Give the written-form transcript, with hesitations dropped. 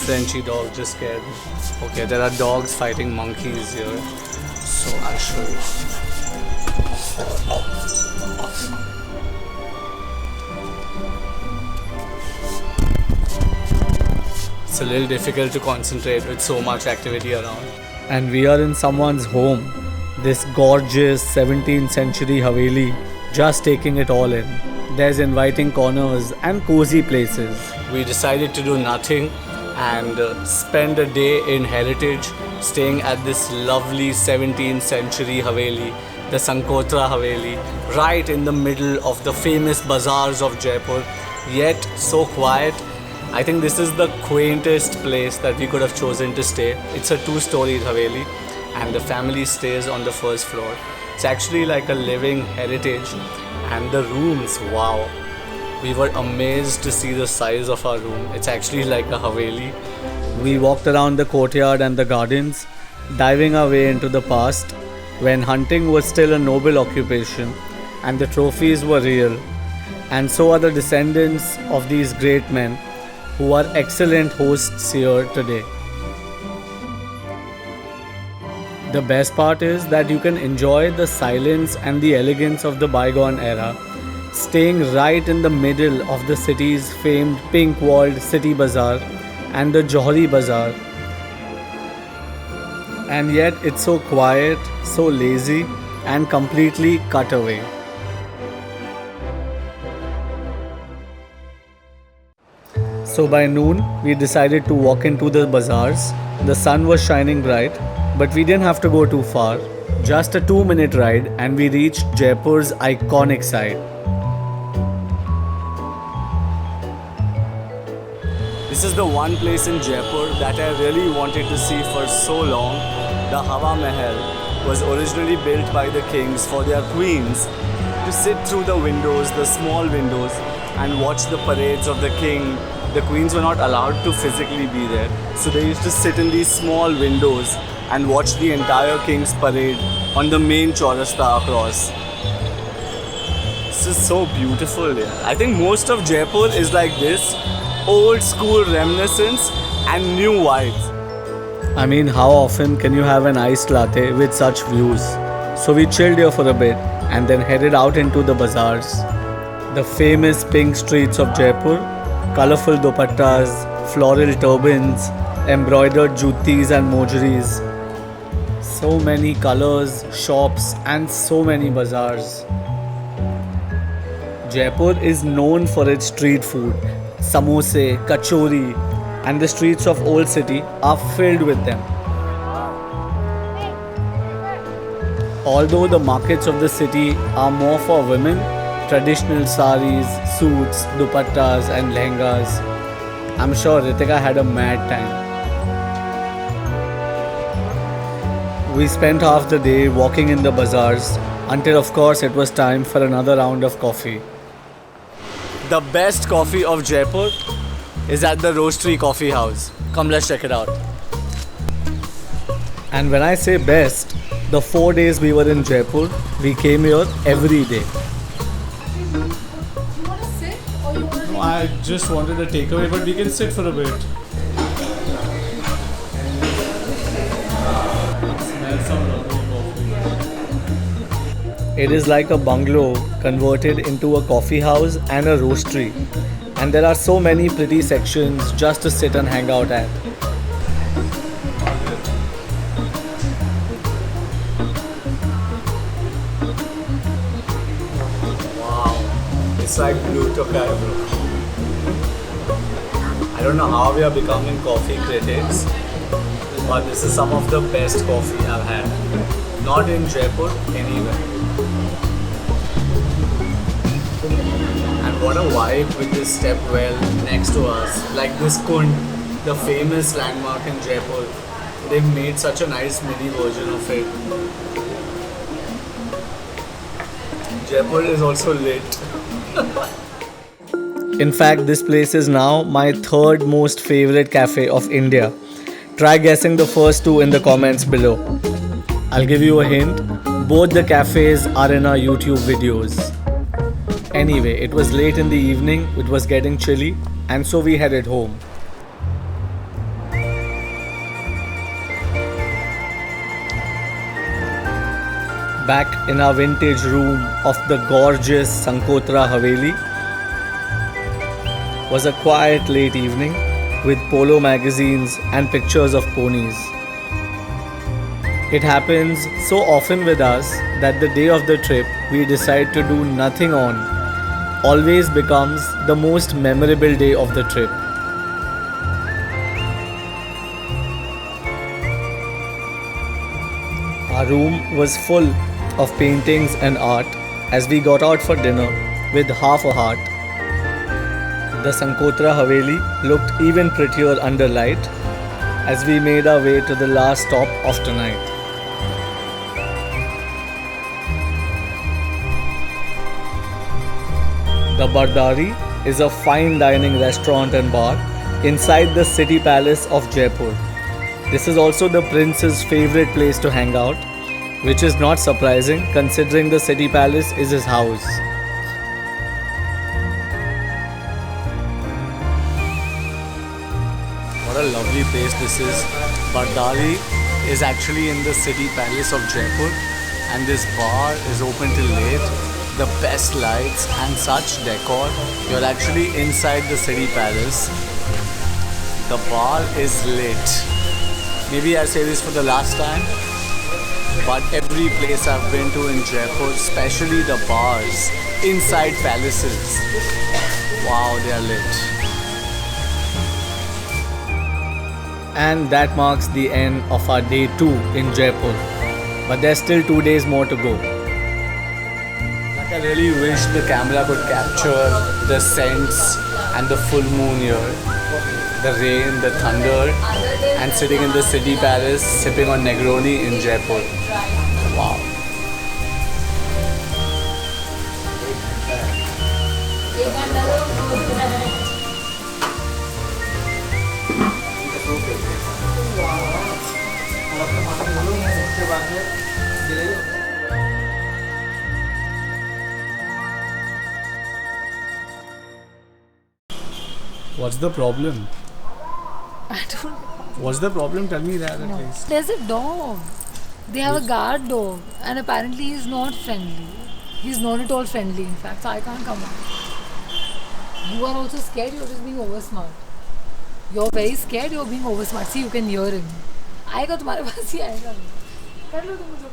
Frenchy dog just scared me. Okay, there are dogs fighting monkeys here. So I'll show you. It's a little difficult to concentrate with so much activity around. And we are in someone's home. This gorgeous 17th century Haveli, just taking it all in. There's inviting corners and cozy places. We decided to do nothing and spend a day in Heritage, staying at this lovely 17th century Haveli, the Sankotra Haveli, right in the middle of the famous bazaars of Jaipur, yet so quiet. I think this is the quaintest place that we could have chosen to stay. It's a 2-storied Haveli and the family stays on the first floor. It's actually like a living heritage, and the rooms, wow. We were amazed to see the size of our room. It's actually like a Haveli. We walked around the courtyard and the gardens, diving our way into the past when hunting was still a noble occupation and the trophies were real. And so are the descendants of these great men who are excellent hosts here today. The best part is that you can enjoy the silence and the elegance of the bygone era, staying right in the middle of the city's famed pink-walled city bazaar and the Johari Bazaar. And yet it's so quiet, so lazy, and completely cut away. So by noon, we decided to walk into the bazaars. The sun was shining bright, but we didn't have to go too far. Just a 2-minute ride and we reached Jaipur's iconic site. This is the one place in Jaipur that I really wanted to see for so long. The Hawa Mahal was originally built by the kings for their queens to sit through the windows, the small windows, and watch the parades of the king. The queens were not allowed to physically be there, so they used to sit in these small windows and watch the entire king's parade on the main Chaurasta across. This is so beautiful here. I think most of Jaipur is like this, old school reminiscence and new vibes. I mean, how often can you have an iced latte with such views? So we chilled here for a bit and then headed out into the bazaars. The famous pink streets of Jaipur, colorful dupattas, floral turbans, embroidered jutis and mojeries. So many colors, shops and so many bazaars. Jaipur is known for its street food. Samosa, kachori, and the streets of Old City are filled with them. Although the markets of the city are more for women, traditional saris, suits, dupattas and lehengas, I'm sure Ritika had a mad time. We spent half the day walking in the bazaars until of course it was time for another round of coffee. The best coffee of Jaipur is at the Roastery Coffeehouse. Come, let's check it out. And when I say best, the 4 days we were in Jaipur, we came here every day. You want to sit or you want to No, I just wanted a takeaway, but we can sit for a bit. It smells some lovely coffee. It is like a bungalow converted into a coffee house and a roastery. And there are so many pretty sections just to sit and hang out at. It's like blue to Cairo. I don't know how we are becoming coffee critics, but this is some of the best coffee I've had. Not in Jaipur, anywhere. And what a vibe with this step well next to us. Like this Kund, the famous landmark in Jaipur. They've made such a nice mini version of it. Jaipur is also lit. In fact, this place is now my third most favorite cafe of India. Try guessing the first two in the comments below. I'll give you a hint. Both the cafes are in our YouTube videos. Anyway, it was late in the evening, it was getting chilly, and so we headed home. back in our vintage room of the gorgeous Sankotra Haveli, was a quiet late evening with polo magazines and pictures of ponies. It happens so often with us that the day of the trip we decide to do nothing on always becomes the most memorable day of the trip. Our room was full of paintings and art as we got out for dinner with half a heart. The Sankotra Haveli looked even prettier under light as we made our way to the last stop of tonight. The Baradari is a fine dining restaurant and bar inside the city palace of Jaipur. This is also the prince's favorite place to hang out, which is not surprising considering the city palace is his house. What a lovely place this is. Baradari is actually in the city palace of Jaipur, and this bar is open till late. The best lights and such decor. You're actually inside the city palace. The bar is lit. Maybe I say this for the last time, but every place I've been to in Jaipur, especially the bars inside palaces, wow, they are lit. And that marks the end of our day 2 in Jaipur. But there's still 2 days more to go. I really wish the camera could capture the scents and the full moon here, the rain, the thunder, and sitting in the city palace sipping on Negroni in Jaipur. Wow. What's the problem? I don't. What's the problem? Tell me that at No. least. There's a dog. They have a guard dog, and apparently he's not friendly. He's not at all friendly, in fact. So I can't come out. You are also scared. You're just being over smart. You're very scared. You're being over smart. See, you can hear him. आएगा तुम्हारे पास ही आएगा. कर लो तुम मुझे